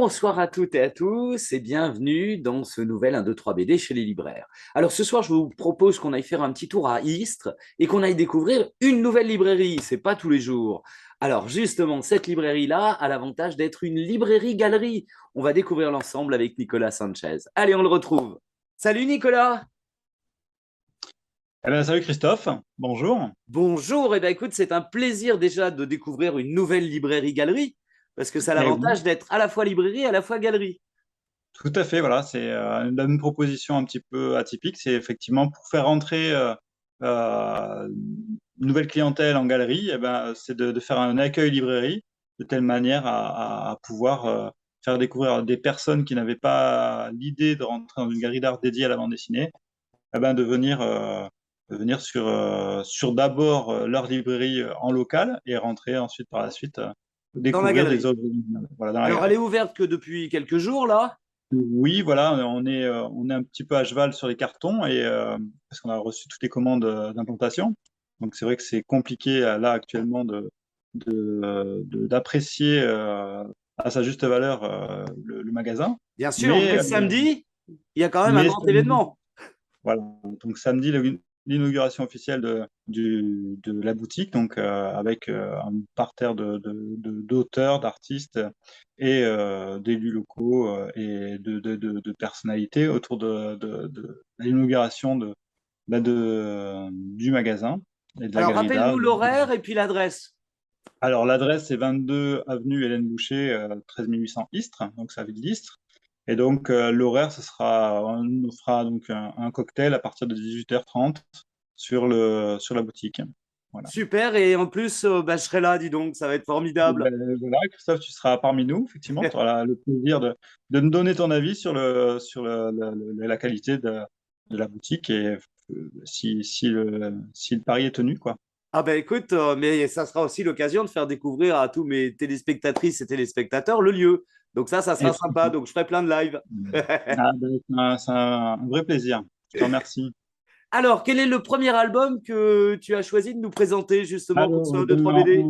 Bonsoir à toutes et à tous et bienvenue dans ce nouvel 1, 2, 3 BD chez les libraires. Alors ce soir, je vous propose qu'on aille faire un petit tour à Istres et qu'on aille découvrir une nouvelle librairie. C'est pas tous les jours. Alors justement, cette librairie-là a l'avantage d'être une librairie-galerie. On va découvrir l'ensemble avec Nicolas Sanchez. Allez, on le retrouve. Salut Nicolas. Eh ben, salut Christophe, bonjour. Bonjour. Eh bien écoute, c'est un plaisir déjà de découvrir une nouvelle librairie-galerie parce que ça a Eh oui, l'avantage d'être à la fois librairie et à la fois galerie. tout à fait, voilà, c'est une proposition un petit peu atypique, c'est effectivement pour faire entrer une nouvelle clientèle en galerie, eh ben, c'est de faire un accueil librairie de telle manière à pouvoir faire découvrir à des personnes qui n'avaient pas l'idée de rentrer dans une galerie d'art dédiée à la bande dessinée, eh ben, de venir sur d'abord leur librairie en local et rentrer ensuite par la suite Dans la découvrir des galerie. œuvres voilà, dans la Alors, elle galerie. est ouverte que depuis quelques jours, là. Oui, voilà, on est un petit peu à cheval sur les cartons et parce qu'on a reçu toutes les commandes d'implantation. Donc c'est vrai que c'est compliqué là actuellement d'apprécier à sa juste valeur le magasin. Bien sûr, Mais, mais samedi, il y a quand même un mais grand événement. voilà, donc samedi, l'inauguration officielle de la boutique, donc avec un parterre d'auteurs, d'artistes et d'élus locaux et de personnalités autour de l'inauguration du magasin et de la Alors, galerie d'art. rappelle-nous l'horaire et puis l'adresse. Alors l'adresse c'est 22 avenue Hélène Boucher, 13 800 Istres, donc ça ville d'Istres. Et donc, l'horaire, on nous fera donc un cocktail à partir de 18h30 sur la boutique. Voilà. Super, et en plus, bah, je serai là, dis donc, ça va être Et formidable. ben, voilà, Christophe, tu seras parmi nous, effectivement. Tu auras le plaisir de nous donner ton avis sur la qualité de la boutique et si le pari est tenu, quoi. Ah ben écoute, mais ça sera aussi l'occasion de faire découvrir à tous mes téléspectatrices et téléspectateurs le lieu. Donc ça Et- sera sympa. Donc je ferai plein de live. Ah, ben, c'est un vrai plaisir. Je te remercie. Alors, quel est le premier album que tu as choisi de nous présenter justement pour ce Alors, 1, 2, 3 BD?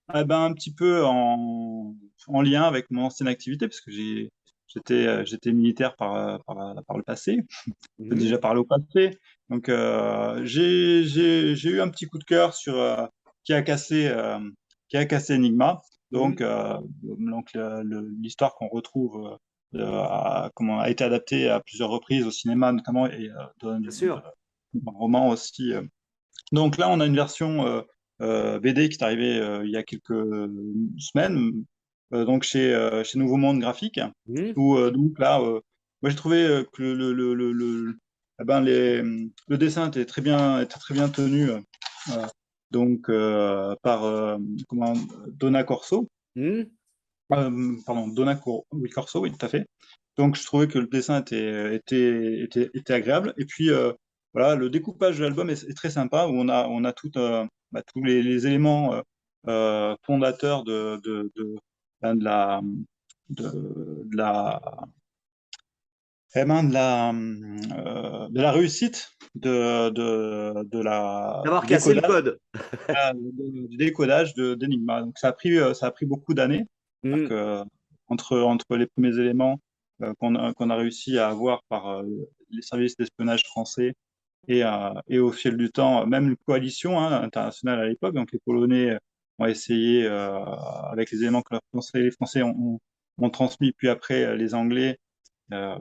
ah ben, un petit peu en lien avec mon ancienne activité, parce que j'étais militaire par le passé, Mhm. déjà par le passé. Donc, j'ai eu un petit coup de cœur sur qui a cassé, euh, qui a cassé Enigma. Donc, Mhm. l'histoire qu'on retrouve a été adaptée à plusieurs reprises au cinéma, notamment, et Bien sûr. un roman aussi. Donc là, on a une version BD qui est arrivée il y a quelques semaines, donc chez Nouveau Monde Graphique, Mhm. où donc là, moi j'ai trouvé que eh ben, le dessin était très bien tenu, euh, donc par Donna Corso, Mhm. pardon, oui, Corso, oui, tout à fait. Donc je trouvais que le dessin était agréable. Et puis voilà, le découpage de l'album est très sympa, où on a tous les éléments fondateurs ben, de la, vraiment de la réussite D'avoir cassé le code. du décodage d'Enigma. Donc ça a pris beaucoup d'années. C'est-à-dire Mhm. que, entre les premiers éléments qu'on a réussi à avoir par les services d'espionnage français et au fil du temps, même une coalition internationale à l'époque, donc les Polonais ont essayé, avec les éléments que les Français ont transmis, puis après les Anglais.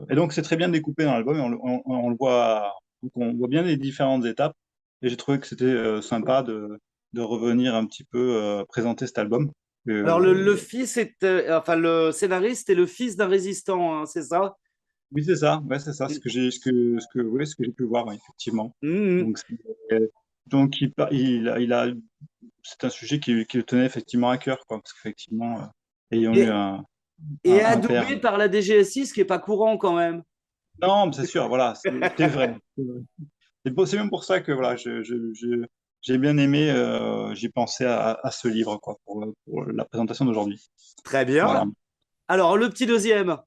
Et donc c'est très bien découpé dans l'album, et on le voit, donc on voit bien les différentes étapes, et j'ai trouvé que c'était sympa de revenir un petit peu présenter cet album. Alors, le fils est, enfin, le scénariste est le fils d'un résistant, hein, c'est ça? Oui, c'est ça. Ouais, c'est ça. Ce que j'ai pu voir, ouais, effectivement. Mhm. Donc, c'est un sujet qui le tenait effectivement à cœur, quoi, parce qu'effectivement, ayant eu Et, et un père. adoubé par la DGSI, ce qui n'est pas courant quand même. Non, mais c'est sûr, voilà, c'est vrai. C'est même pour ça que voilà, j'ai bien aimé, j'ai pensé à ce livre, quoi, pour la présentation d'aujourd'hui. Très Voilà. bien. Alors, le petit deuxième.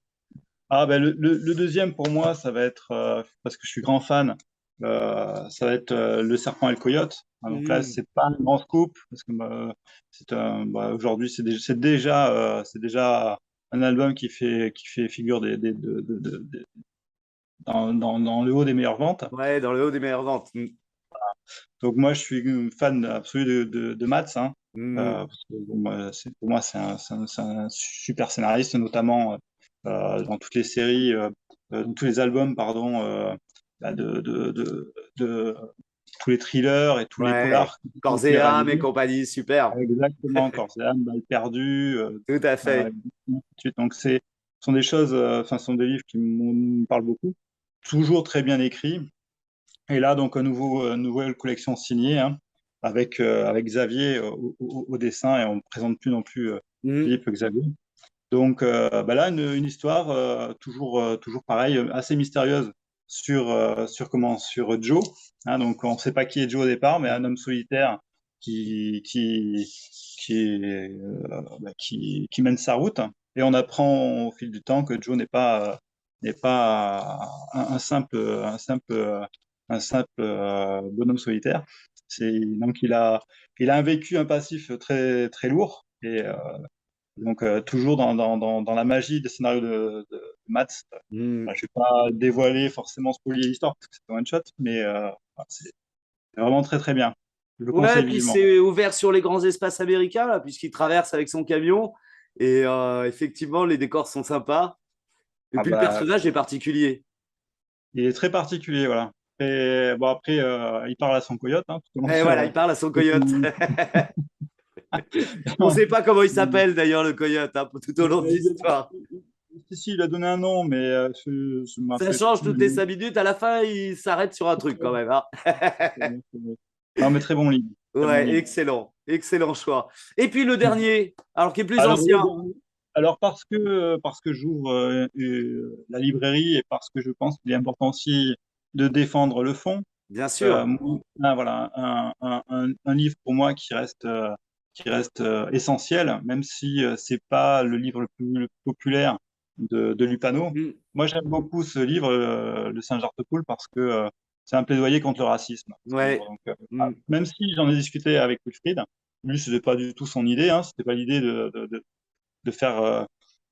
Ah, ben, le deuxième pour moi, ça va être, parce que je suis grand fan, ça va être Le Serpent et le Coyote. Ah, donc là, Mhm. c'est pas un grand scoop, parce que aujourd'hui, c'est déjà un album qui fait figure dans le haut des meilleures ventes. Ouais, dans le haut des meilleures ventes. Donc moi, je suis fan absolu de Mats, hein. Mm. Parce que, bon, pour moi, c'est un super scénariste, notamment dans toutes les séries, dans tous les albums, pardon, bah, de tous les thrillers et tous les Ouais, polars Corps qu'il et a âme et réalisés. compagnie, super. Exactement, Corps et âme, Balle perdue, Tout à et fait. ainsi de suite. Donc ce sont des choses, enfin, ce sont des livres qui me parlent beaucoup, toujours très bien écrits. Et là, donc, nouvelle collection signée, hein, avec Xavier au dessin, et on ne présente plus non plus Mm. Philippe Xavier. Donc bah là, une histoire toujours pareil, assez mystérieuse sur Joe. Hein, donc on ne sait pas qui est Joe au départ, mais un homme solitaire qui, qui, qui mène sa route. Et on apprend au fil du temps que Joe n'est pas un simple bonhomme solitaire. Donc il a un vécu, un passif très, très lourd. Et donc, toujours dans la magie des scénarios de Matt. Mm. Je ne vais pas dévoiler forcément, spoiler l'histoire parce que c'est un one shot, mais c'est vraiment très très bien. Je le Ouais, conseille puis vivement. c'est ouvert sur les grands espaces américains, là, puisqu'il traverse avec son camion. Et effectivement, les décors sont sympas. Et Ah puis le bah, personnage est particulier. il est très particulier, voilà. Et bon, après, il parle à son coyote, hein, tout au long Et voilà, il parle à son coyote. On ne sait pas comment il s'appelle d'ailleurs, le coyote, hein, tout au long de l'histoire. Si, il a donné un nom, mais je ne me Ça rappelle change plus le toutes les nom. 5 minutes. À la fin, il s'arrête sur un truc quand même, hein. Non, mais très bon livre. Très bon Ouais, livre. excellent. Excellent choix. Et puis le dernier, alors qui est plus Alors, le ancien. dernier- alors parce que j'ouvre la librairie et parce que je pense qu'il est important aussi de défendre le fond. Bien sûr. Voilà, un livre pour moi qui reste essentiel, même si c'est pas le livre le plus populaire de Lupano. Mm. Moi, j'aime beaucoup ce livre, Le Singe Artepoul, parce que c'est un plaidoyer contre le racisme, ce livre. Ouais. Donc, Mm. même si j'en ai discuté avec Wilfried, lui, ce n'était pas du tout son idée, hein, c'était pas l'idée de faire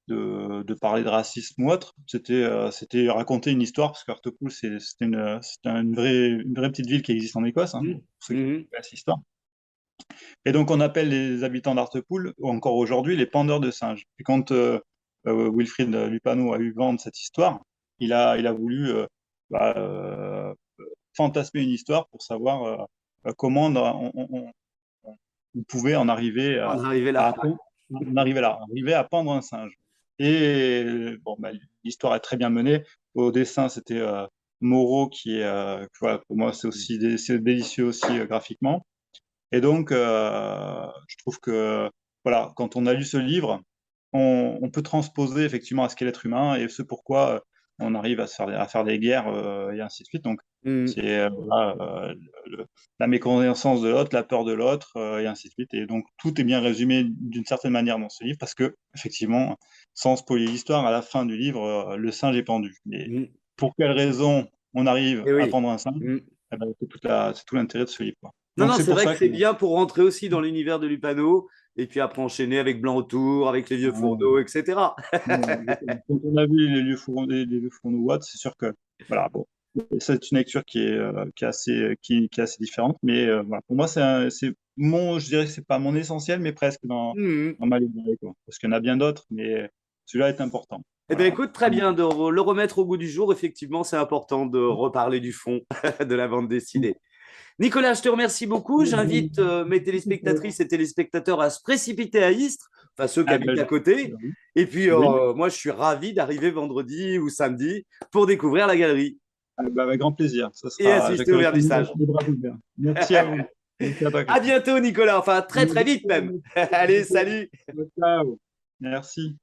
de parler de racisme ou autre. C'était raconter une histoire, parce qu'Hartlepool, c'est une vraie petite ville qui existe en Écosse, hein, Mm. pour ceux qui Mhm. connaissent l'histoire. Et donc, on appelle les habitants d'Hartlepool, encore aujourd'hui, les pendeurs de singes. Et quand Wilfried Lupano a eu vent de cette histoire, il a voulu bah, fantasmer une histoire pour savoir comment on pouvait en arriver On est arrivé à, là. on arrivait là, arriver à pendre un singe. Et bon, bah, l'histoire est très bien menée. Au dessin, c'était Moreau voilà, pour moi, c'est délicieux aussi graphiquement. Et donc, je trouve que voilà, quand on a lu ce livre, on peut transposer effectivement à ce qu'est l'être humain et ce pourquoi on arrive à faire des guerres et ainsi de suite. Donc, Mm. c'est voilà, la méconnaissance de l'autre, la peur de l'autre et ainsi de suite. Et donc, tout est bien résumé d'une certaine manière dans ce livre parce que, effectivement, sans spoiler l'histoire, à la fin du livre, le singe est pendu. Mais Mm. pour quelle raison on arrive Et à oui. pendre un singe? Mm. Eh ben, c'est tout l'intérêt de ce livre, quoi. Non, Donc, non, c'est c'est pour vrai que ça que c'est bien pour rentrer aussi dans l'univers de Lupano et puis après enchaîner avec Blanc autour, avec les vieux fourneaux, etc. quand on a vu les lieux fourneaux Watt, c'est sûr que voilà, bon, c'est une lecture qui est assez différente, mais voilà, pour moi, je dirais que c'est pas mon essentiel, mais presque Mhm. dans ma librairie, quoi. Parce qu'il y en a bien d'autres, mais celui-là est important. Eh bien, Voilà. écoute, très bien de le remettre au goût du jour. Effectivement, c'est important de reparler du fond de la bande dessinée. Nicolas, je te remercie beaucoup. J'invite mes téléspectatrices et téléspectateurs à se précipiter à Istres, enfin ceux qui Ah, habitent ben, à côté. Et puis, oui, moi, je suis ravi d'arriver vendredi ou samedi pour découvrir la galerie ah, ben, avec grand plaisir. et assister au J'accueille vernissage. les bras ouverts. Merci à vous. Merci à toi, À Christophe. bientôt, Nicolas. Enfin, très, très vite même. Allez, salut. Ciao. Merci.